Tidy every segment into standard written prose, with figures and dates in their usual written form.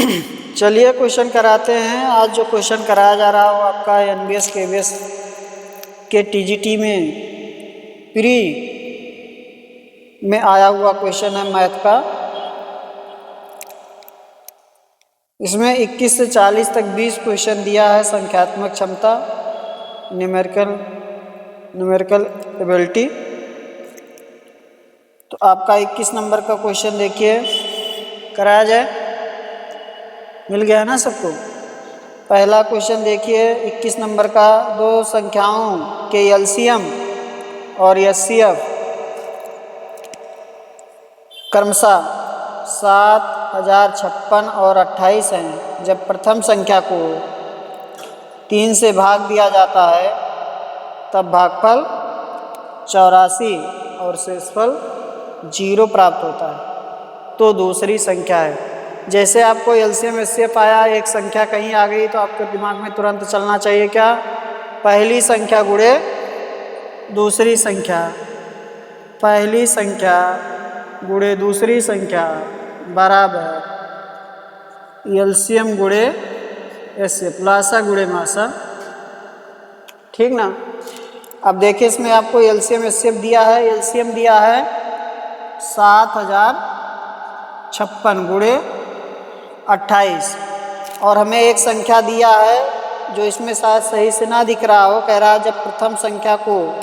चलिए क्वेश्चन कराते हैं। आज जो क्वेश्चन कराया जा रहा है वो आपका एनबीएस केवीएस के टीजीटी में प्री में आया हुआ क्वेश्चन है मैथ का। इसमें 21 से 40 तक 20 क्वेश्चन दिया है। संख्यात्मक क्षमता, न्यूमेरिकल एबिलिटी। तो आपका 21 नंबर का क्वेश्चन देखिए, कराया जाए। मिल गया ना सबको? पहला क्वेश्चन देखिए 21 नंबर का। दो संख्याओं के एलसीएम और एचसीएफ क्रमशः 7056 और 28 हैं। जब प्रथम संख्या को 3 से भाग दिया जाता है तब भागफल 84 और शेषफल 0 प्राप्त होता है। तो दूसरी संख्या है। जैसे आपको एलसीएम एचसीएफ आया, एक संख्या कहीं आ गई तो आपके दिमाग में तुरंत चलना चाहिए क्या? पहली संख्या गुणे दूसरी संख्या, पहली संख्या गुणे दूसरी संख्या बराबर एलसीएम गुणे एचसीएफ, लासा गुणे मासा। ठीक ना? अब देखिए इसमें आपको एलसीएम एचसीएफ दिया है। एलसीएम दिया है 7056 गुणे 28 और हमें एक संख्या दिया है जो इसमें शायद सही से ना दिख रहा हो। कह रहा है जब प्रथम संख्या को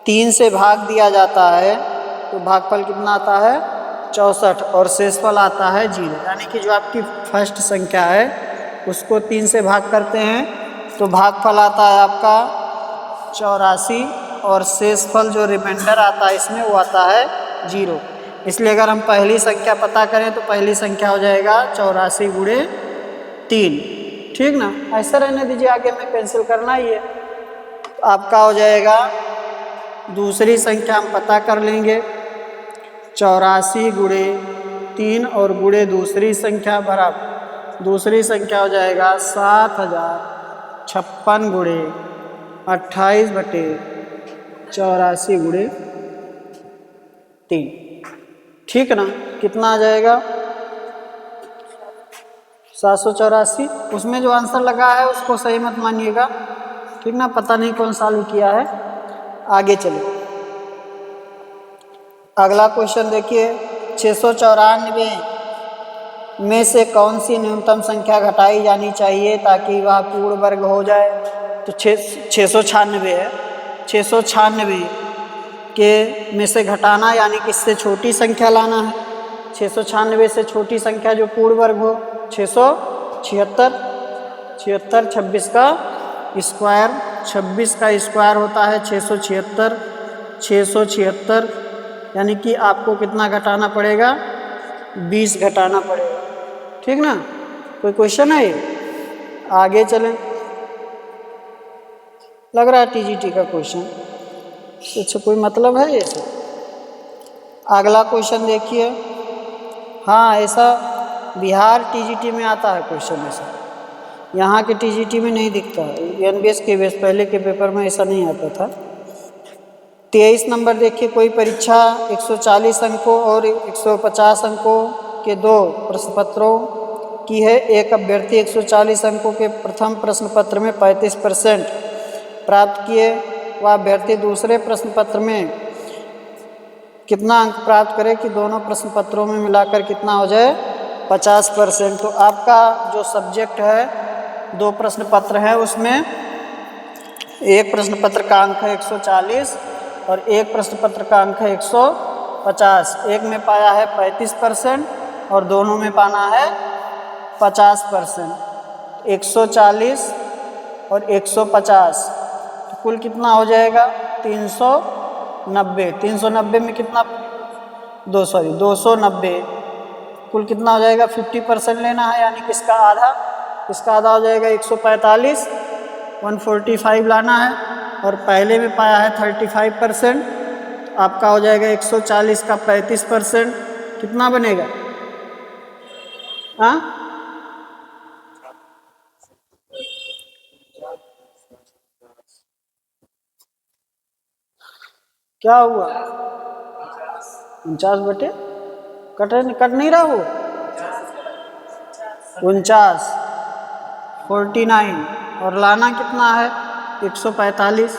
3 से भाग दिया जाता है तो भागफल कितना आता है? 64 और शेषफल आता है 0। यानी कि जो आपकी फर्स्ट संख्या है उसको 3 से भाग करते हैं तो भागफल आता है आपका 84 और शेषफल जो रिमाइंडर आता है इसमें वो आता है 0। इसलिए अगर हम पहली संख्या पता करें तो पहली संख्या हो जाएगा 84 गुणे 3। ठीक ना? ऐसा रहने दीजिए, आगे में कैंसिल करना ही है। आपका हो जाएगा दूसरी संख्या हम पता कर लेंगे 84 गुणे 3 और गुणे दूसरी संख्या बराबर दूसरी संख्या हो जाएगा 7056 गुणे 28/84 गुणे 3। ठीक ना? कितना आ जाएगा? 784। उसमें जो आंसर लगा है उसको सही मत मानिएगा। ठीक ना? पता नहीं कौन सॉल्व किया है। आगे चलिए, अगला क्वेश्चन देखिए। 694 में से कौन सी न्यूनतम संख्या घटाई जानी चाहिए ताकि वह पूर्ण वर्ग हो जाए? तो 696 है। 696 के में से घटाना यानी कि इससे छोटी संख्या लाना है। 696 से छोटी संख्या जो पूर्ण वर्ग हो 676। 26 का स्क्वायर, 26 का स्क्वायर होता है 676। 676 यानी कि आपको कितना घटाना पड़ेगा? 20 घटाना पड़ेगा। ठीक ना? कोई क्वेश्चन है ये? आगे चलें। लग रहा है टीजीटी का क्वेश्चन। अच्छा, कोई मतलब है ये सब? अगला क्वेश्चन देखिए। हाँ, ऐसा बिहार टीजीटी में आता है क्वेश्चन ऐसा, यहाँ के टीजीटी में नहीं दिखता है। एनबीएस केवीएस पहले के पेपर में ऐसा नहीं आता था। 23 नंबर देखिए। कोई परीक्षा 140 अंकों और 150 अंकों के 2 प्रश्न पत्रों की है। एक अभ्यर्थी 140 अंकों के प्रथम प्रश्न पत्र में 35% प्राप्त किए। वह अभ्यर्थी दूसरे प्रश्न पत्र में कितना अंक प्राप्त करे कि दोनों प्रश्न पत्रों में मिलाकर कितना हो जाए? 50%। तो आपका जो सब्जेक्ट है 2 प्रश्न पत्र है, उसमें एक प्रश्न पत्र का अंक है 140 और एक प्रश्न पत्र का अंक है 150। एक में पाया है 35% और दोनों में पाना है 50%। 140 और 150 तो कुल कितना हो जाएगा? 390। 390 में कितना? 290। कुल कितना हो जाएगा? 50% लेना है, यानी किसका आधा? इसका आधा हो जाएगा 145। 145 लाना है और पहले में पाया है 35%। आपका हो जाएगा 140 का 35%। कितना बनेगा? हाँ, क्या हुआ? 49 बटे कट नहीं रहा वो 49, 49 और लाना कितना है 145।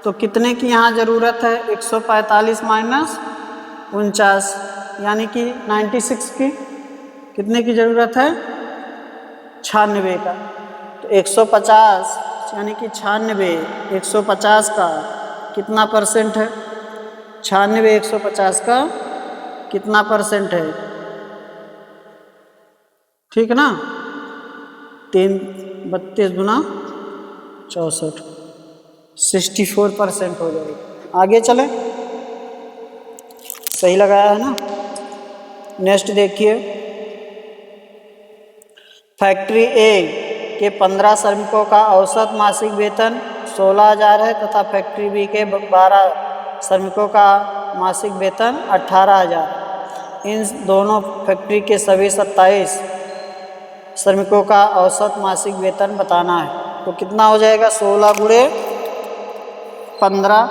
तो कितने की यहाँ ज़रूरत है 145 माइनस 49 यानी कि 96 की। कितने की ज़रूरत है 96 का। तो 150 यानी कि 96 150 का कितना परसेंट है 96 150 का कितना परसेंट है, ठीक ना। 3 32 गुना 64 64% हो जाएगा। आगे चले, सही लगाया है ना। नेक्स्ट देखिए, फैक्ट्री ए के 15 श्रमिकों का औसत मासिक वेतन 16,000 है तथा फैक्ट्री बी के 12 श्रमिकों का मासिक वेतन 18,000। इन दोनों फैक्ट्री के सभी 27 श्रमिकों का औसत मासिक वेतन बताना है। तो कितना हो जाएगा 16 गुणे 15,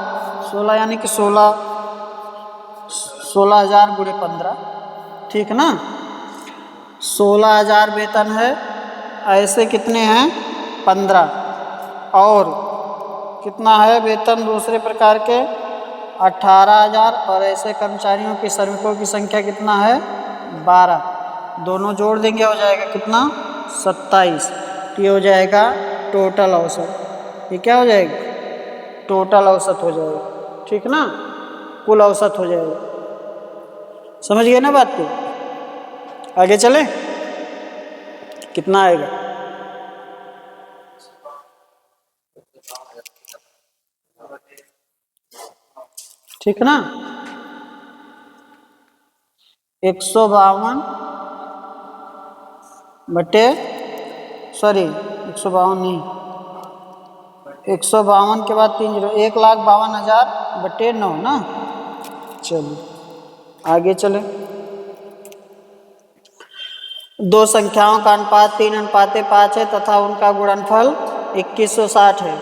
16 यानी कि 16,000 गुणे 15, ठीक ना। 16,000 वेतन है, ऐसे कितने हैं 15, और कितना है वेतन दूसरे प्रकार के 18,000, और ऐसे कर्मचारियों की श्रमिकों की संख्या कितना है 12। दोनों जोड़ देंगे हो जाएगा कितना 27। ये हो जाएगा टोटल औसत। ये क्या हो जाएगा टोटल औसत हो जाएगा, ठीक ना, कुल औसत हो जाएगा। समझ गए ना बात को। आगे चले, कितना आएगा ठीक ना 152 बटे 152 नहीं 152 के बाद 3 जीरो 1,52,000 बटे 9 ना। चलिए आगे चले। दो संख्याओं का अनुपात 3:5 है तथा उनका गुणनफल 2160 है।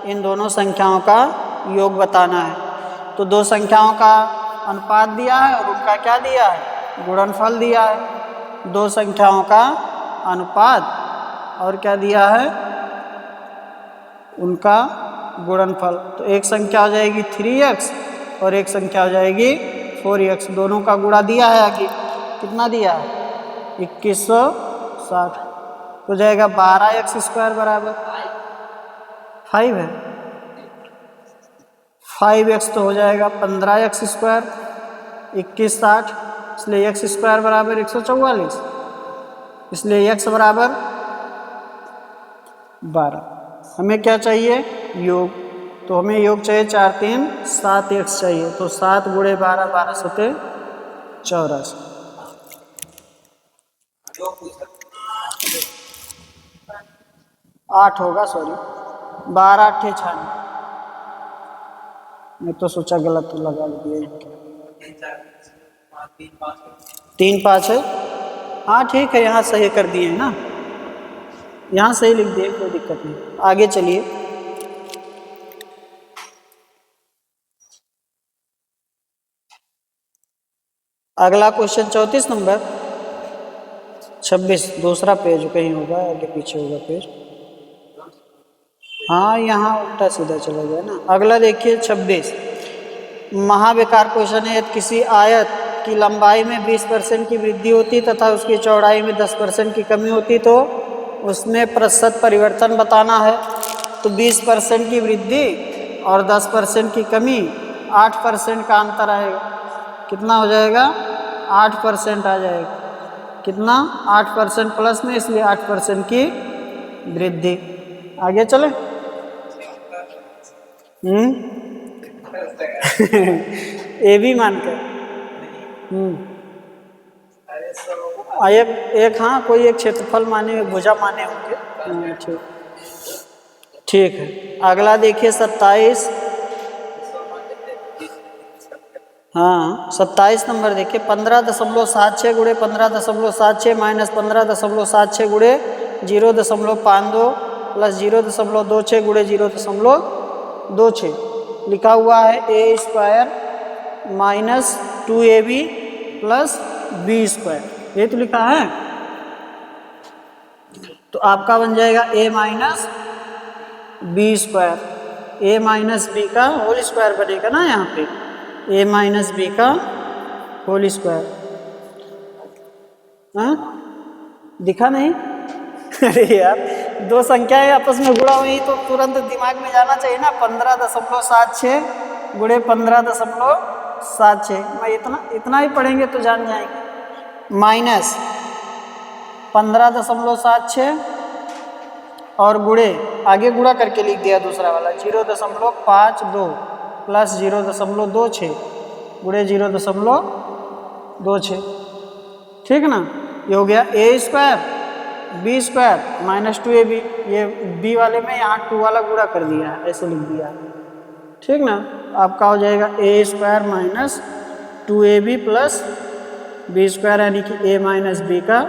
इन दोनों संख्याओं का योग बताना है। तो दो संख्याओं का अनुपात दिया है और उनका क्या दिया है गुणनफल दिया है। दो संख्याओं का अनुपात और क्या दिया है उनका गुणनफल। तो एक संख्या हो जाएगी 3x और एक संख्या हो जाएगी 4x। दोनों का गुणा दिया है आगे, कितना दिया है 2160। हो जाएगा 12x² बराबर 5 है। 5x तो हो जाएगा 15x², 2160, इसलिए x² बराबर 144, इसलिए x बराबर 12। हमें क्या चाहिए योग, तो हमें योग चाहिए 4 3 7x चाहिए। तो 7 गुणे 12 12 सते 84। 8 होगा, सॉरी 12 8 96। मैं तो सोचा गलत लगा दिया। 3 5 है, हाँ ठीक है, यहाँ सही कर दिए है ना, यहाँ सही लिख दिए, कोई दिक्कत नहीं। आगे चलिए, अगला क्वेश्चन 34 नंबर 26 दूसरा पेज कहीं होगा, आगे पीछे होगा पेज। हाँ यहाँ उल्टा सीधा चला गया ना। अगला देखिए 26 महाविकार क्वेश्चन है। यदि किसी आयत की लंबाई में 20% की वृद्धि होती तथा उसकी चौड़ाई में 10% की कमी होती तो उसमें प्रतिशत परिवर्तन बताना है। तो 20% की वृद्धि और 10% की कमी 8% का अंतर आएगा। कितना हो जाएगा 8% आ जाएगा। कितना 8% प्लस में, इसलिए 8% की वृद्धि। आगे चले ए भी मानकर एक हाँ कोई एक क्षेत्रफल माने, भुजा माने होंगे। ठीक ठीक है। अगला देखिए 27, हाँ 27 नंबर देखिए 15.76 गुणे 15.76 माइनस 15.76 गुणे 0.52 प्लस 0.26 गुणे 0.26 लिखा हुआ है a² minus 2ab plus b²। ये तो लिखा है। तो आपका बन जाएगा a minus B square, a minus B का होल स्क्वायर बनेगा ना यहाँ पे, a माइनस बी का होल स्क्वायर। हाँ दिखा नहीं? अरे यार, दो संख्याएं आपस में गुणा हुई तो तुरंत दिमाग में जाना चाहिए ना। 15.76 गुणे 15.76, मैं इतना ही पढ़ेंगे तो जान जाएंगे। माइनस 15.76 और गुणे, आगे गुणा करके लिख दिया दूसरा वाला 0.52 प्लस 0.26 गुणे 0.26, ठीक ना। ये हो गया A square B square minus 2ab, ये बी वाले में यहाँ 2 वाला गुणा कर दिया है, ऐसे लिख दिया, ठीक ना। आपका हो जाएगा A square minus 2ab plus B square यानी कि a माइनस बी का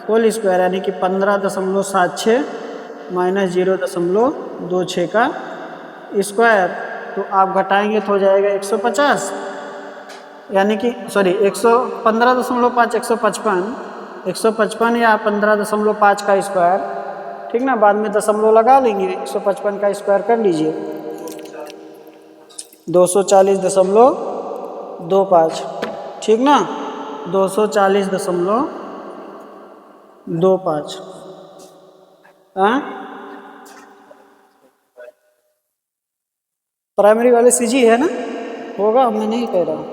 होल स्क्वायर यानी कि 15.76 माइनस 0.26 का स्क्वायर। तो आप घटाएंगे तो हो जाएगा 150, यानी कि सॉरी 115.5 155 या 15.5 का स्क्वायर, ठीक ना। बाद में दशमलव लगा लेंगे, 155 का स्क्वायर कर लीजिए 240.25, ठीक ना, 240.25। हाँ प्राइमरी वाले सीजी है ना, होगा, मैं नहीं कह रहा हूँ।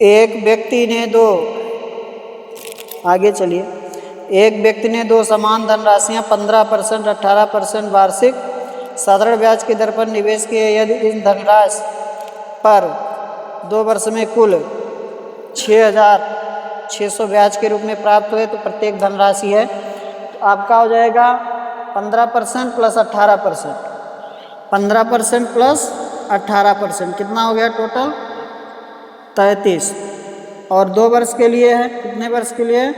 एक व्यक्ति ने दो, आगे चलिए, एक व्यक्ति ने दो समान धनराशियाँ 15%, 18% वार्षिक साधारण ब्याज की दर पर निवेश किए। यदि इन धनराशि पर 2 वर्ष में कुल 6,600 ब्याज के रूप में प्राप्त हुए तो प्रत्येक धनराशि है, तो आपका हो जाएगा 15% प्लस 18%, 15% प्लस 18% कितना हो गया टोटल 33। और 2 वर्ष के लिए है, कितने वर्ष के लिए?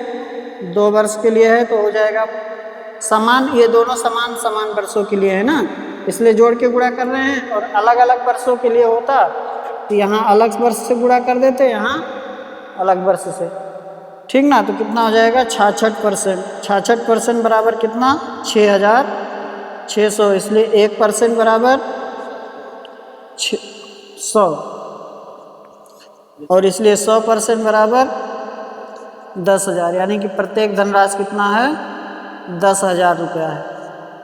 2 वर्ष के लिए है, तो हो जाएगा समान, ये दोनों समान वर्षों के लिए है ना, इसलिए जोड़ के गुणा कर रहे हैं। और अलग अलग वर्षों के लिए होता तो यहाँ अलग वर्ष से गुणा कर देते, यहाँ अलग वर्ष से, ठीक ना। तो कितना हो जाएगा 66%, 66% बराबर कितना 6,600, इसलिए 1% बराबर 100, और इसलिए 100% बराबर 10,000, यानी कि प्रत्येक धनराशि कितना है 10,000 रुपया है,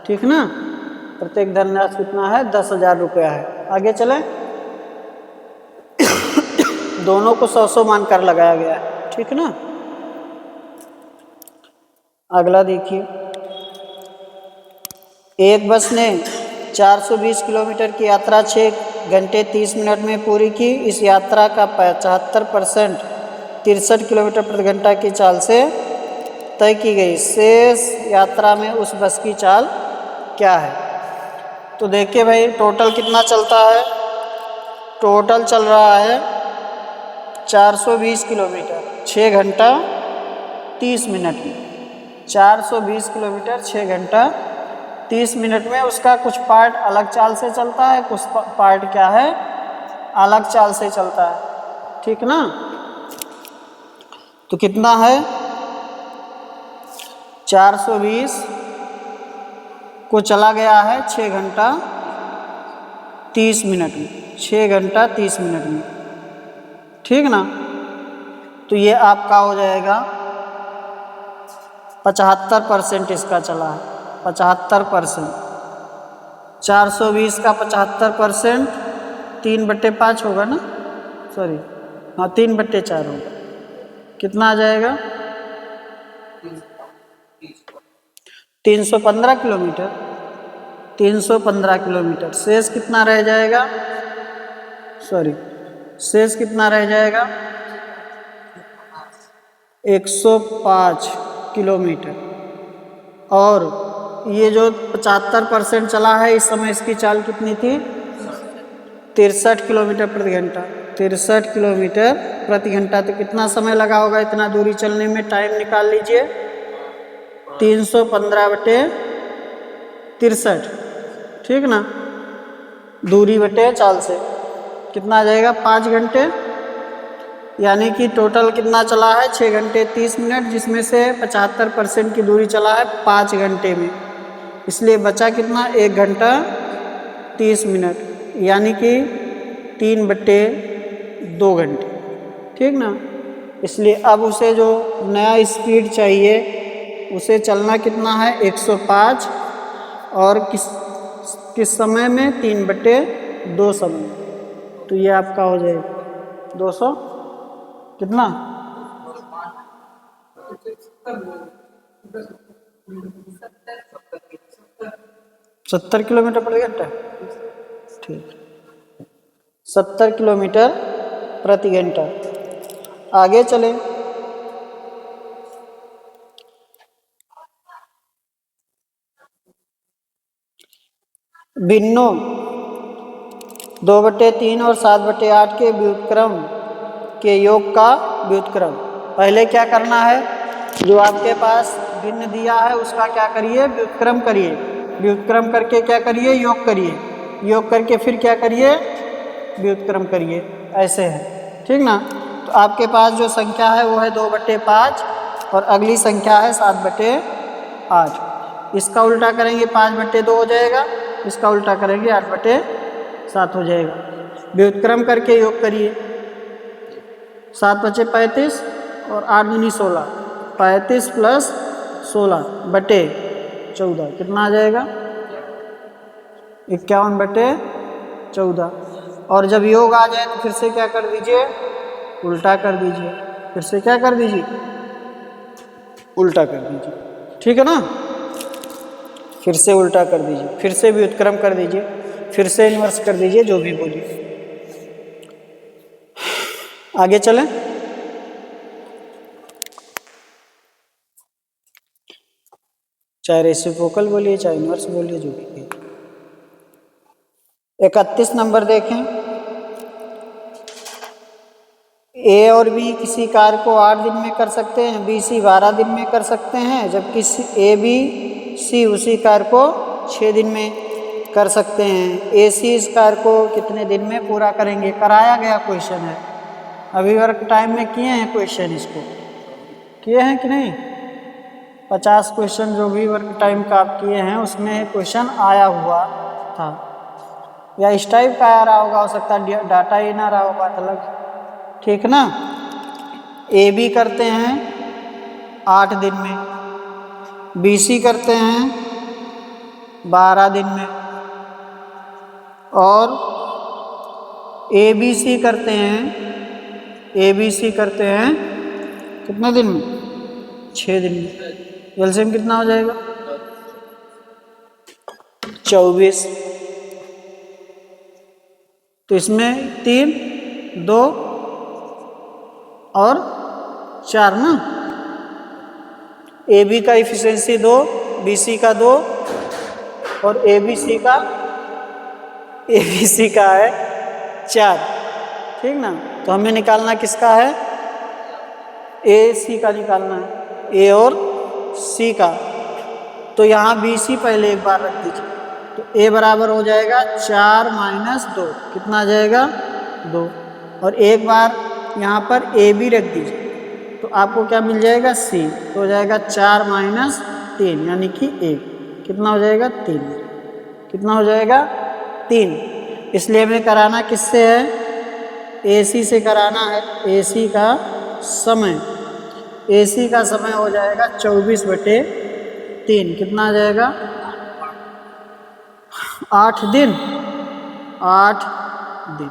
ठीक ना। प्रत्येक धनराशि कितना है 10,000 रुपया है। आगे चलें, दोनों को 100 मानकर लगाया गया है, ठीक ना। अगला देखिए, एक बस ने 420 किलोमीटर की यात्रा 6 घंटे 30 मिनट में पूरी की। इस यात्रा का 75% 63 किलोमीटर प्रति घंटा की चाल से तय की गई। शेष यात्रा में उस बस की चाल क्या है? तो देखिए भाई, टोटल कितना चलता है, टोटल चल रहा है 420 किलोमीटर 6 घंटा 30 मिनट में, 420 किलोमीटर 6 घंटा 30 मिनट में। उसका कुछ पार्ट अलग चाल से चलता है, कुछ पार्ट क्या है अलग चाल से चलता है, ठीक ना। तो कितना है 420 को चला गया है 6 घंटा 30 मिनट में, 6 घंटा 30 मिनट में, ठीक ना। तो ये आपका हो जाएगा 75% इसका चला है, 75%, 420 का 75% 3/5 होगा ना, सॉरी हाँ 3/4 होगा। कितना आ जाएगा 315 किलोमीटर, 315 किलोमीटर। शेष कितना रह जाएगा, सॉरी शेष कितना रह जाएगा 105 किलोमीटर। और ये जो 75% चला है इस समय, इसकी चाल कितनी थी 63 किलोमीटर प्रति घंटा, 63 किलोमीटर प्रति घंटा। तो कितना समय लगा होगा इतना दूरी चलने में, टाइम निकाल लीजिए 315/63, ठीक ना, दूरी बटे चाल से कितना आ जाएगा 5 घंटे यानी कि टोटल कितना चला है 6 घंटे 30 मिनट, जिसमें से 75% की दूरी चला है 5 घंटे में। इसलिए बचा कितना 1 घंटा 30 मिनट, यानी कि 3/2 घंटे। ठीक ना। इसलिए अब उसे जो नया स्पीड चाहिए उसे चलना कितना है 105, और किस समय में 3/2 समय। तो ये आपका हो जाएगा 200 कितना 70 किलोमीटर प्रति घंटा। ठीक, 70 किलोमीटर प्रति घंटा। आगे चले। भिन्नों 2/3 और 7/8 के व्युत्क्रम के योग का व्युत्क्रम। पहले क्या करना है, जो आपके पास भिन्न दिया है उसका क्या करिए व्युत्क्रम करिए, व्युत्क्रम करके क्या करिए योग करिए, योग करके फिर क्या करिए व्युत्क्रम करिए, ऐसे है। ठीक ना। तो आपके पास जो संख्या है वो है 2/5 और अगली संख्या है 7/8। इसका उल्टा करेंगे 5/2 हो जाएगा, इसका उल्टा करेंगे 8/7 हो जाएगा। व्युत्क्रम करके योग करिए, 7 × 5 = 35 और 8 × 2 = 16, 35 + 16/14 कितना आ जाएगा 51/14। और जब योग आ जाए तो फिर से क्या कर दीजिए उल्टा कर दीजिए, फिर से क्या कर दीजिए उल्टा कर दीजिए। ठीक है ना। फिर से उल्टा कर दीजिए, फिर से व्युत्क्रम कर दीजिए, फिर से इन्वर्स कर दीजिए, जो भी बोलिए। आगे चलें। चाहे रेसिप्रोकल बोलिए चाहे इन्वर्स बोलिए, जो भी। 31 नंबर देखें। ए और बी किसी कार्य को 8 दिन में कर सकते हैं, बी सी 12 दिन में कर सकते हैं, जबकि ए बी सी उसी कार्य को 6 दिन में कर सकते हैं। ए सी इस कार्य को कितने दिन में पूरा करेंगे। कराया गया क्वेश्चन है, अभी वर्क टाइम में किए हैं क्वेश्चन, इसको किए हैं कि नहीं। 50 क्वेश्चन जो भी वर्क टाइम का आप किए हैं उसमें क्वेश्चन आया हुआ था, या इस टाइप का आ रहा होगा, हो सकता है डाटा ही ना रहा हो, बात अलग। ठीक ना। ए बी करते हैं 8 दिन में, बी सी करते हैं 12 दिन में, और ए बी सी करते हैं, ए बी सी करते हैं कितने दिन में 6 दिन में। एलसीएम कितना हो जाएगा 24। तो इसमें 3 2 और 4 ना। ए बी का इफिशिएंसी 2, बी सी का 2 और ए बी सी का है 4। ठीक ना। तो हमें निकालना किसका है ए सी का निकालना है, ए और सी का। तो यहाँ बी सी पहले एक बार रख दीजिए, तो ए बराबर हो जाएगा 4 - 2, कितना आ जाएगा 2, और एक बार यहाँ पर ए बी रख दीजिए, तो आपको क्या मिल जाएगा सी, तो हो जाएगा 4 - 3 यानी कि 1, कितना हो जाएगा 3, कितना हो जाएगा 3। इसलिए हमें कराना किससे है ए सी से कराना है। ए सी का समय, ए सी का समय हो जाएगा 24/3, कितना आ जाएगा 8 दिन, 8 दिन।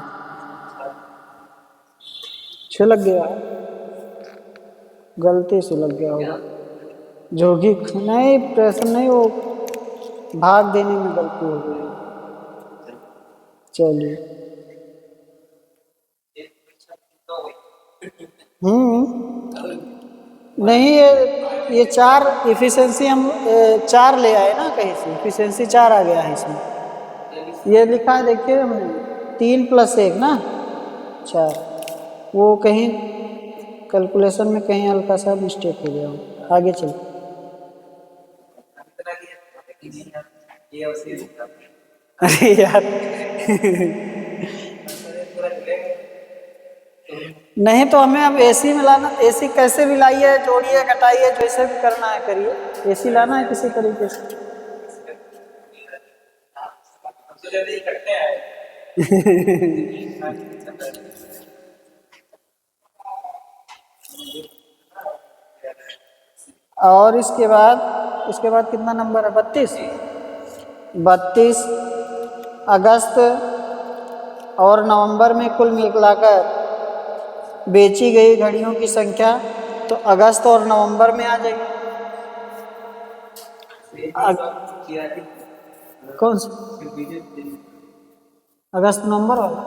6 लग गया, गलती से लग गया होगा, जो कि नहीं प्रश्न नहीं, वो भाग देने में गलती हो गई। चलिए नहीं, ये 4 इफिशिएंसी हम 4 ले आए ना कहीं से, इफिशिएंसी 4 आ गया है इसमें। ये लिखा है देखिए हमने 3 + 1 ना 4, वो कहीं कैलकुलेशन में कहीं हल्का सा मिस्टेक हो गया हो। आगे चलो। अरे यार नहीं तो हमें अब एसी मिलाना, एसी कैसे मिलाइए, जोड़िए घटाइए, जैसे भी करना है करिए, एसी लाना है किसी तरीके से। और इसके बाद कितना नंबर है, 32। 32 अगस्त और नवंबर में कुल मिलाकर बेची गई घड़ियों की संख्या, तो अगस्त और नवंबर में आ जाएगी। कौन सा अगस्त नवंबर वाला?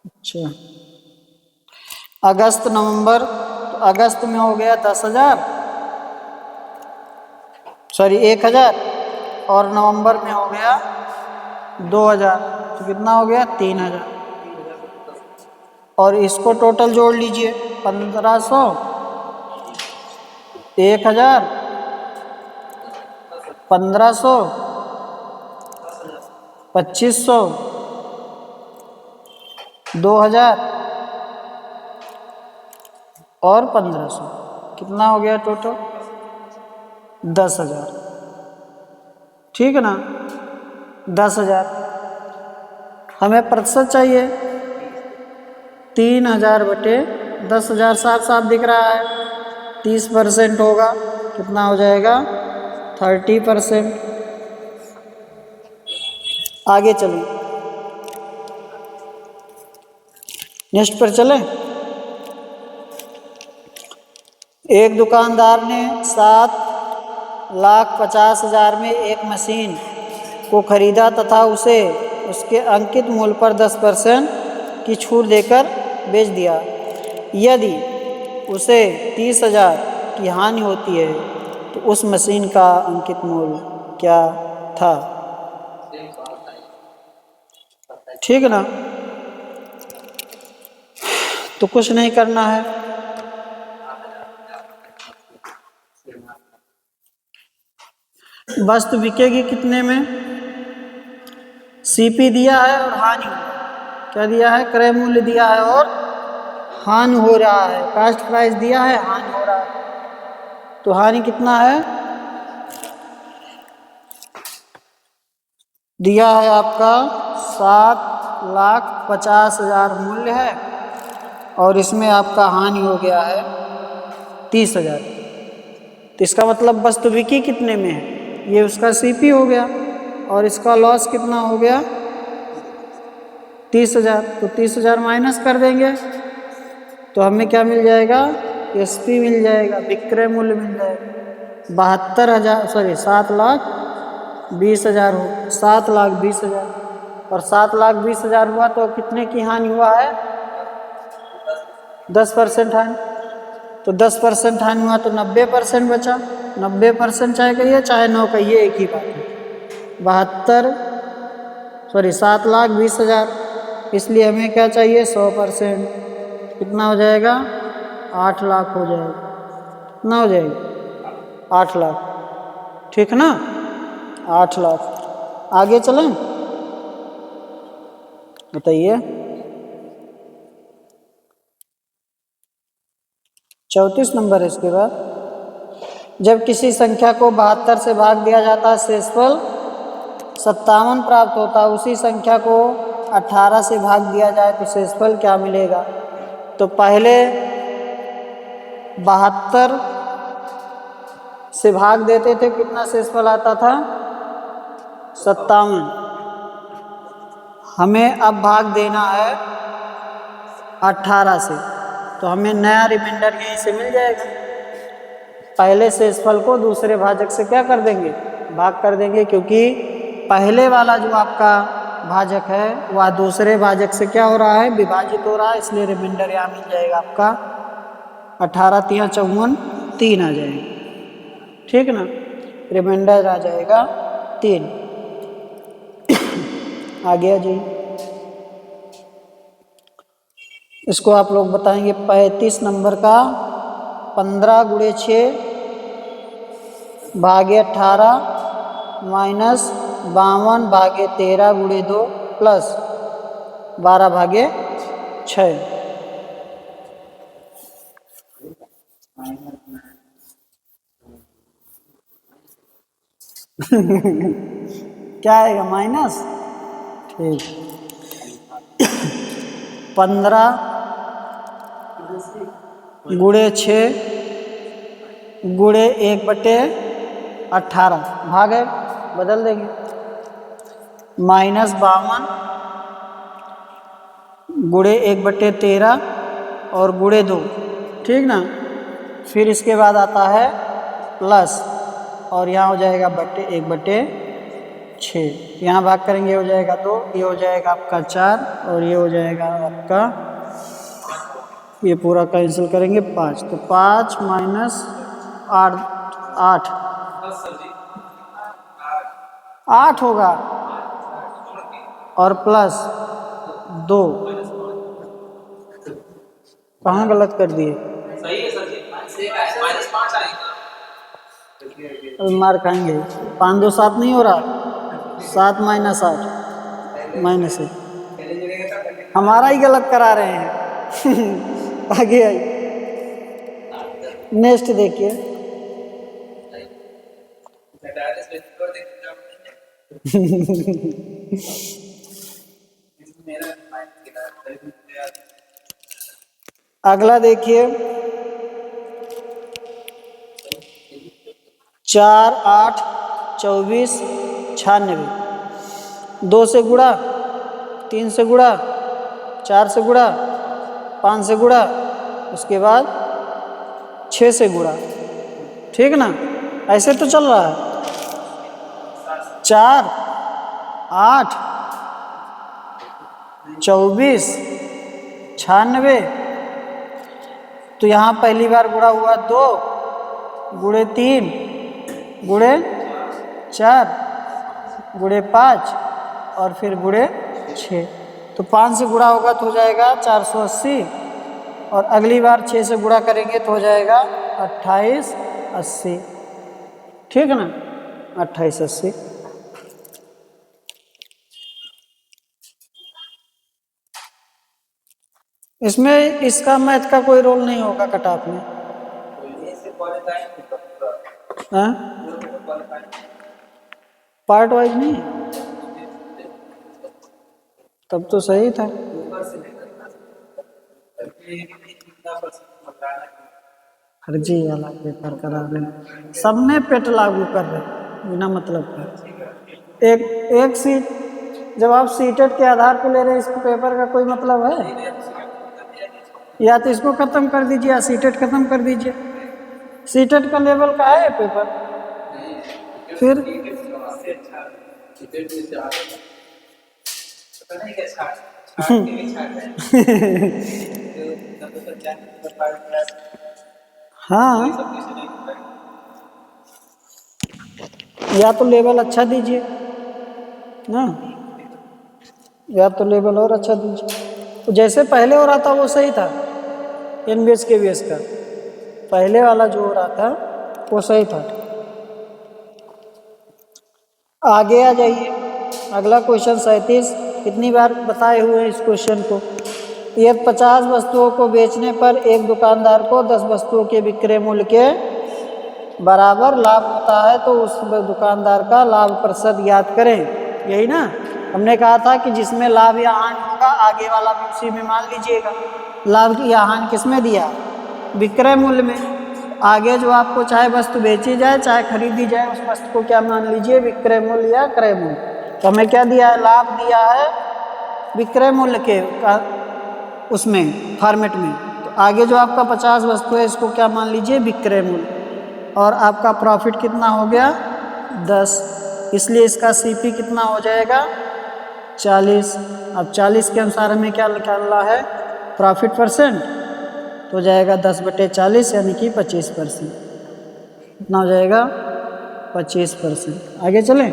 अच्छा, अगस्त नवंबर, तो अगस्त में हो गया 10,000, सॉरी 1,000, और नवंबर में हो गया 2,000, तो कितना हो गया 3,000। और इसको टोटल जोड़ लीजिए, 1,500, 1,000, 1,500, 2,500, 2,000 और 1,500, कितना हो गया टोटल? 10,000। ठीक है ना, 10,000। हमें प्रतिशत चाहिए, 3,000 बटे 10,000, साफ साफ दिख रहा है, 30% होगा, कितना हो जाएगा? 30%। आगे चलें, नेक्स्ट पर चलें। एक दुकानदार ने 7,50,000 में एक मशीन को खरीदा तथा उसे उसके अंकित मूल्य पर 10% की छूट देकर बेच दिया। यदि उसे 30,000 की हानि होती है तो उस मशीन का अंकित मूल्य क्या था? ठीक है ना, तो कुछ नहीं करना है, वस्तु बिकेगी कितने में? सीपी दिया है और हानि, क्या दिया है? क्रय मूल्य दिया है और हानि हो रहा है, कास्ट प्राइस दिया है, हानि हो रहा है, तो हानि कितना है? दिया है आपका 7,50,000 मूल्य है, और इसमें आपका हानि हो गया है 30,000। तो इसका मतलब वस्तु बिकी कितने में है? ये उसका सीपी हो गया, और इसका लॉस कितना हो गया? 30,000। तो 30,000 माइनस कर देंगे तो हमें क्या मिल जाएगा? एसपी मिल जाएगा, विक्रय मूल्य मिल जाएगा 72,000, सॉरी 7,20,000 हो, 7,20,000, और 7,20,000 हुआ तो कितने की हानि हुआ है? 10% हानि। तो 10% हानि हुआ तो 90% बचा, 90% चाहे कहिए चाहे 9 कहिए, एक ही बात है। 7,20,000, इसलिए हमें क्या चाहिए? 100%, कितना हो जाएगा? 8 लाख हो जाएगा। कितना हो जाएगा? 8 लाख, ठीक है ना, 8 लाख। आगे चलें, बताइए। 34 नंबर है इसके बाद। जब किसी संख्या को 72 से भाग दिया जाता है, शेषफल 57 प्राप्त होता है। उसी संख्या को 18 से भाग दिया जाए तो शेषफल क्या मिलेगा? तो पहले 72 से भाग देते थे, कितना शेषफल आता था? 57। हमें अब भाग देना है 18 से, तो हमें नया रिमाइंडर यहीं से मिल जाएगा। पहले शेषफल को दूसरे भाजक से क्या कर देंगे? भाग कर देंगे, क्योंकि पहले वाला जो आपका भाजक है वह दूसरे भाजक से क्या हो रहा है? विभाजित हो रहा है, इसलिए रिमाइंडर यहाँ मिल जाएगा आपका 18 × 54, 3 आ जाएगा। ठीक ना, रिमाइंडर आ जाएगा 3। आ गया जी। इसको आप लोग बताएंगे 35 नंबर का। 15 × 6 भागे 18 माइनस 52 भागे 13 × 2 प्लस 12 भागे 6। क्या आएगा माइनस। ठीक। 15 गुणे 6 गुणे 1/18 भाग है, बदल देंगे। -52 गुणे 1/13 और गुणे 2, ठीक ना। फिर इसके बाद आता है प्लस, और यहाँ हो जाएगा 1/6। यहाँ भाग करेंगे, हो जाएगा 2, ये हो जाएगा आपका 4 और ये हो जाएगा आपका, ये पूरा कैंसिल करेंगे 5, तो 5 माइनस 8, 8 8 होगा और प्लस 2। कहाँ गलत कर दिए? सही है सर जी, -5 आएगा। मार खाएंगे। 5 2 7 नहीं हो रहा, 7 माइनस 8 माइनस 1। हमारा ही गलत करा रहे हैं। आगे आइए, नेक्स्ट देखिए। अगला देखिए, 4 8 24 96। 2 से गुणा, 3 से गुणा, 4 से गुणा, 5 से गुणा, उसके बाद 6 से गुणा, ठीक ना। ऐसे तो चल रहा है। 4 8 24 96, तो यहाँ पहली बार गुणा हुआ 2 गुणे 3 गुणे 4 गुणे 5 और फिर गुणे 6, तो 5 से गुणा होगा तो हो जाएगा 480, और अगली बार 6 से गुणा करेंगे तो हो जाएगा 2880, ठीक है ना, 2880। इसमें इसका मैथ का कोई रोल नहीं होगा कट ऑफ में। हाँ? पार्ट वाइज नहीं, तब तो सही था। फर्जी वाला पेपर करा रहे, सब में पेट लागू कर रहे बिना मतलब का। एक सीट, जब आप सीटेट के आधार पर ले रहे हैं, इस पेपर का कोई मतलब है? या तो इसको खत्म कर दीजिए या सीटेट खत्म कर दीजिए। सीटेट का लेवल का है पेपर, फिर हाँ, या तो लेवल अच्छा दीजिए ना, या तो लेवल और अच्छा दीजिए। जैसे पहले हो रहा था वो सही था, एनबीएस के बीएस का पहले वाला जो हो रहा था वो सही था। आगे आ जाइए, अगला क्वेश्चन 37। कितनी बार बताए हुए हैं इस क्वेश्चन को। यदि 50 वस्तुओं को बेचने पर एक दुकानदार को 10 वस्तुओं के विक्रय मूल्य के बराबर लाभ होता है, तो उस दुकानदार का लाभ प्रतिशत ज्ञात करें। यही ना हमने कहा था कि जिसमें लाभ या हानि होगा आगे वाला भी उसी में मान लीजिएगा। लाभ या हानि किस में दिया? विक्रय मूल्य में। आगे जो आपको चाहे वस्तु बेची जाए चाहे खरीदी जाए, उस वस्तु को क्या मान लीजिए? विक्रय मूल्य या क्रय मूल्य। तो हमें क्या दिया है? लाभ दिया है विक्रय मूल्य के उसमें फॉर्मेट में। तो आगे जो आपका 50 वस्तु है इसको क्या मान लीजिए? विक्रय मूल्य। और आपका प्रॉफिट कितना हो गया? 10, इसलिए इसका सीपी कितना हो जाएगा? 40। अब 40 के अनुसार हमें क्या निकालना है? प्रॉफिट परसेंट, तो जाएगा 10/40 यानी कि 25%। कितना हो जाएगा? 25%। आगे चलें।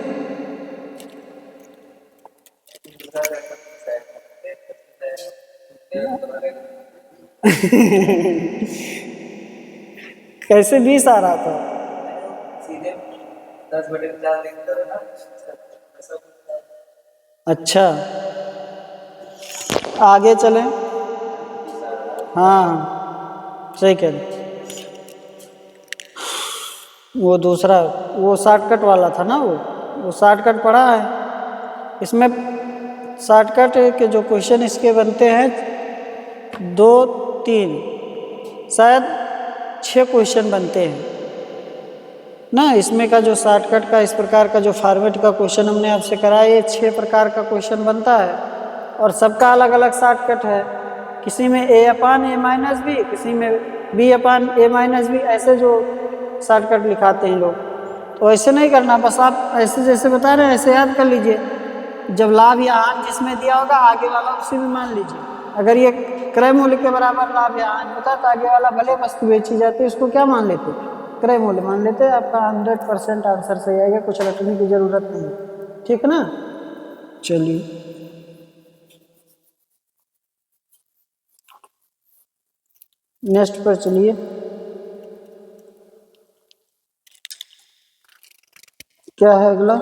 कैसे 20 आ रहा था? अच्छा, आगे चलें। हाँ सही कह रहे। वो दूसरा, वो शॉर्टकट वाला था ना, वो शॉर्टकट पढ़ा है। इसमें शॉर्टकट के जो क्वेश्चन इसके बनते हैं 2 3 शायद 6 क्वेश्चन बनते हैं ना। इसमें का जो शॉर्टकट का इस प्रकार का जो फॉर्मेट का क्वेश्चन हमने आपसे कराया, ये 6 प्रकार का क्वेश्चन बनता है और सबका अलग अलग शॉर्टकट है। किसी में a/a-b, किसी में b/a-b, ऐसे जो शॉर्टकट लिखाते हैं लोग। तो ऐसे नहीं करना, बस आप ऐसे जैसे बता रहे हैं ऐसे याद कर लीजिए। जब लाभ या हानि जिसमें दिया होगा आगे वाला उसी में मान लीजिए। अगर ये क्रय मूल्य के बराबर लाभ या हानि होता तो आगे वाला भले वस्तु बेची जाती उसको क्या मान लेते, क्रय मूल्य मान लेते। आपका 100% आंसर सही आएगा, कुछ रटने की जरूरत नहीं, ठीक है ना। चलिए नेक्स्ट पर चलिए। क्या है अगला?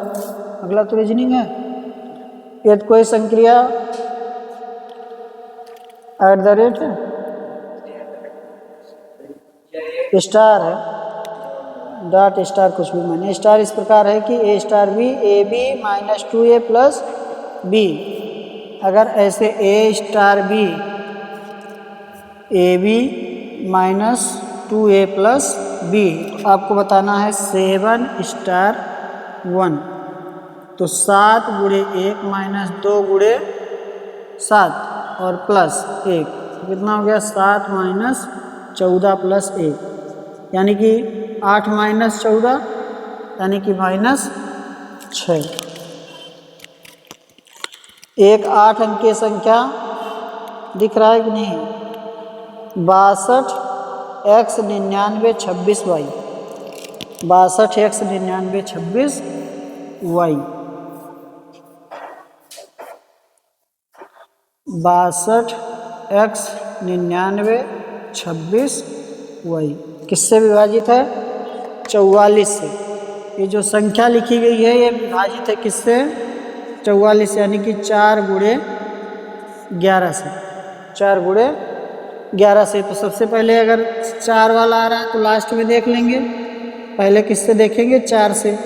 अगला तो रीजनिंग है। यदि कोई संक्रिया @ है, स्टार है, डॉट स्टार कुछ भी माने। स्टार इस प्रकार है कि a∗b ab - 2a + b। अगर ऐसे a∗b ab - 2a + b, आपको बताना है 7∗1। तो 7 × 1 - 2 × 7 और +1 कितना हो गया? 7 - 14 + 1 यानी कि 8 - 14 यानी कि -6। एक 8 अंकीय संख्या दिख रहा है कि नहीं? 62x 99 26y, 62x 99 26y, 62x 99 26y किससे विभाजित है? 44 से। ये जो संख्या लिखी गई है ये विभाजित है किससे? 44, यानी कि 4 × 11 से, 4 × 11 से। तो सबसे पहले अगर 4 वाला आ रहा है तो लास्ट में देख लेंगे, पहले किससे देखेंगे? 4 से।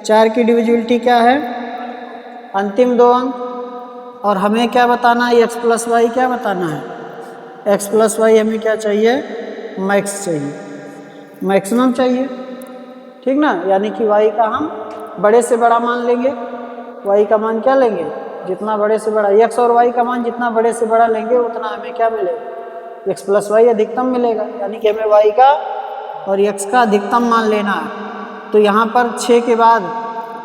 4 की डिविजिबिलिटी क्या है? अंतिम 2 अंक। और हमें क्या बताना है? x + y क्या बताना है? x + y हमें क्या चाहिए? मैक्स चाहिए, मैक्सिमम चाहिए, ठीक ना। यानी कि y का हम बड़े से बड़ा मान लेंगे। y का मान क्या लेंगे? जितना बड़े से बड़ा। x और y का मान जितना बड़े से बड़ा लेंगे उतना हमें क्या मिलेगा? x + y अधिकतम मिलेगा। यानी कि हमें y का और x का अधिकतम मान लेना है। तो यहाँ पर 6 के बाद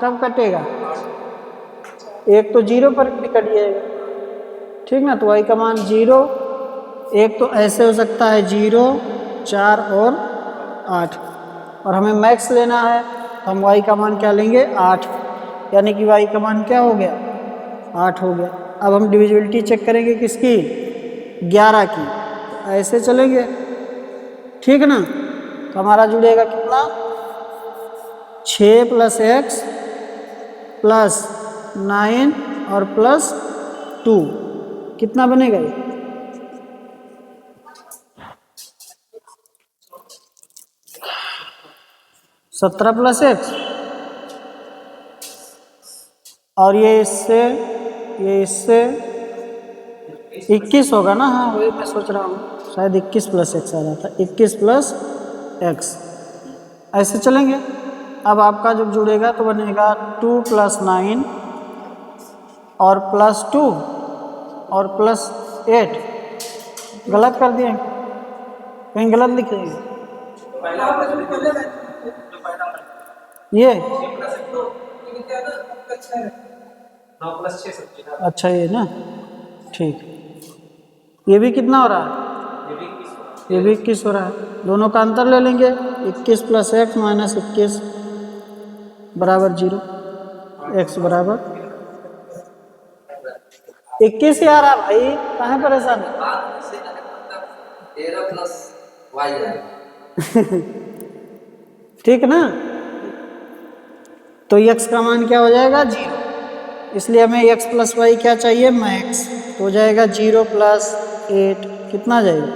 कब कटेगा? एक तो 0 पर भी कट जाएगा, ठीक ना। तो y का मान 0, एक तो ऐसे हो सकता है 0, 4 और 8। और हमें मैक्स लेना है तो हम y का मान क्या लेंगे? 8, यानी कि y का मान क्या हो गया? 8 हो गया। अब हम डिविजिबिलिटी चेक करेंगे किसकी? 11 की। ऐसे चलेंगे, ठीक है ना। तो हमारा जुड़ेगा कितना? 6 + x + 9 और +2 कितना बनेगा ये? 17 + x, और ये इससे 21 होगा ना। हाँ वही मैं सोच रहा हूँ, शायद 21 + x आ रहा था, 21 + x। ऐसे चलेंगे। अब आपका जब जुड़ेगा तो बनेगा 2 + 9 और +2 और +8। गलत कर दिए, कहीं गलत लिख दिए ये। अच्छा ये ना, ठीक। ये भी कितना हो रहा है? ये भी 21 हो रहा है। दोनों का अंतर ले लेंगे, 21 + x - 21 बराबर 0, x बराबर 21 ही आ रहा भाई, कहाँ परेशान है? 13 + y ठीक ना। तो x का मान क्या हो जाएगा? 0। इसलिए हमें x + y क्या चाहिए? मैक्स। तो हो जाएगा 0 + 8 कितना आ जाएगा?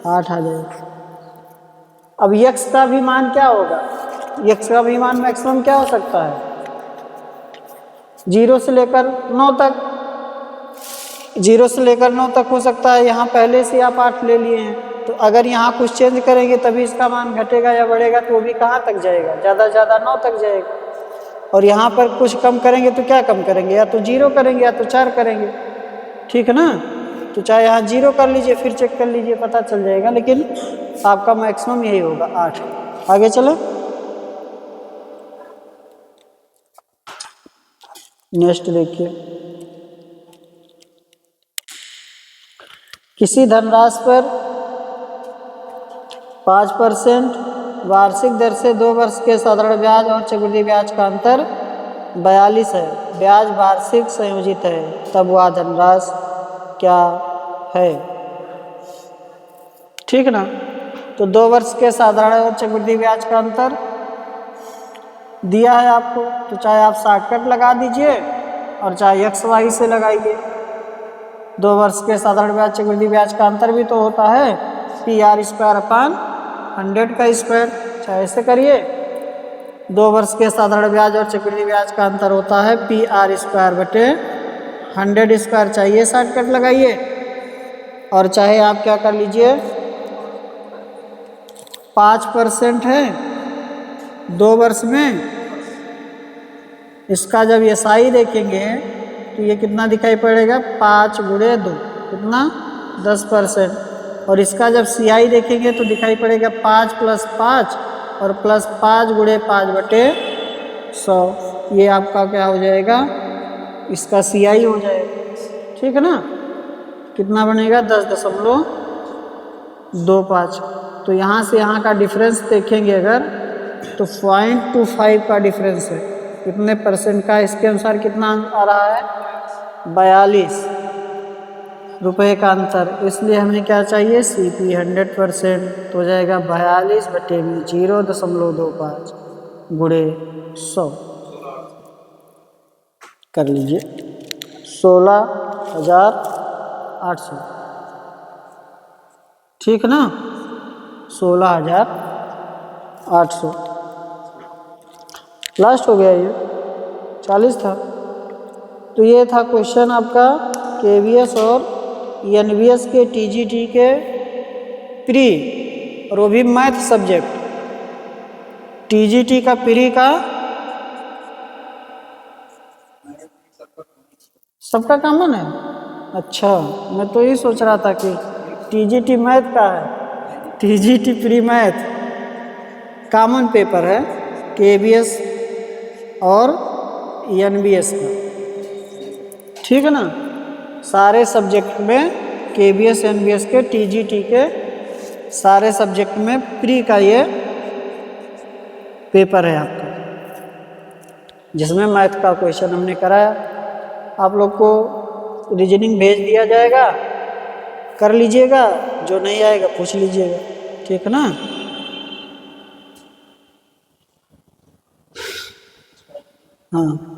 8 आ जाएगा। अब यक्स का भी मान क्या होगा, यक्स का भी मान मैक्सिमम क्या हो सकता है, 0 से लेकर 9 तक, 0 से लेकर 9 तक हो सकता है। यहाँ पहले से आप 8 ले लिए हैं, तो अगर यहाँ कुछ चेंज करेंगे तभी इसका मान घटेगा या बढ़ेगा, तो वो भी कहाँ तक जाएगा, ज़्यादा से ज़्यादा 9 तक जाएगा। और यहाँ पर कुछ कम करेंगे तो क्या कम करेंगे, या तो 0 करेंगे या तो 4 करेंगे, ठीक है ना। तो चाहे यहाँ 0 कर लीजिए, फिर चेक कर लीजिए, पता चल जाएगा, लेकिन आपका मैक्सिमम यही होगा 8। आगे चलो, नेक्स्ट देखिए, किसी धनराशि पर 5% वार्षिक दर से 2 वर्ष के साधारण ब्याज और चक्रवृद्धि ब्याज का अंतर 42 है, ब्याज वार्षिक संयोजित है, तब वह धनराशि क्या है, ठीक ना। तो 2 वर्ष के साधारण और चक्रवृद्धि ब्याज का अंतर दिया है आपको, तो चाहे आप शॉर्टकट लगा दीजिए और चाहे एक्स वाई से लगाइए। 2 वर्ष के साधारण ब्याज चक्रवृद्धि ब्याज का अंतर भी तो होता है PR² 100 का स्क्वायर, चाहे ऐसे करिए। 2 वर्ष के साधारण ब्याज और चक्रवृद्धि ब्याज का अंतर होता है PR²/100 चाहिए शॉर्टकट लगाइए, और चाहे आप क्या कर लीजिए, 5% है 2 वर्ष में, इसका जब SI देखेंगे तो ये कितना दिखाई पड़ेगा, 5 × 2 कितना 10%, और इसका जब CI देखेंगे तो दिखाई पड़ेगा 5 + 5 और +5 × 5/100, ये आपका क्या हो जाएगा, इसका CI हो जाएगा, ठीक है ना। कितना बनेगा 10.25। तो यहाँ से यहाँ का डिफरेंस देखेंगे अगर, तो 0.25 का डिफरेंस है, कितने % का, इसके अनुसार कितना आ रहा है, 42 रुपये का अंतर। इसलिए हमें क्या चाहिए, CP 100%, तो हो जाएगा 42/0.25 × 100 कर लीजिए, 16,800, ठीक ना, 16,800 लास्ट हो गया, ये 40 था। तो ये था क्वेश्चन आपका KVS और NVS के TGT के प्री, और वो भी मैथ सब्जेक्ट। TGT का प्री का सबका कॉमन है, अच्छा, मैं तो ये सोच रहा था कि TGT मैथ का है। TGT pre math common paper है KVS और NVS का, ठीक है ना। सारे सब्जेक्ट में KVS NVS के TGT के सारे सब्जेक्ट में प्री का ये पेपर है आपका, जिसमें मैथ का क्वेश्चन हमने कराया। आप लोग को रीजनिंग भेज दिया जाएगा, कर लीजिएगा, जो नहीं आएगा पूछ लीजिएगा, ठीक है ना। हाँ।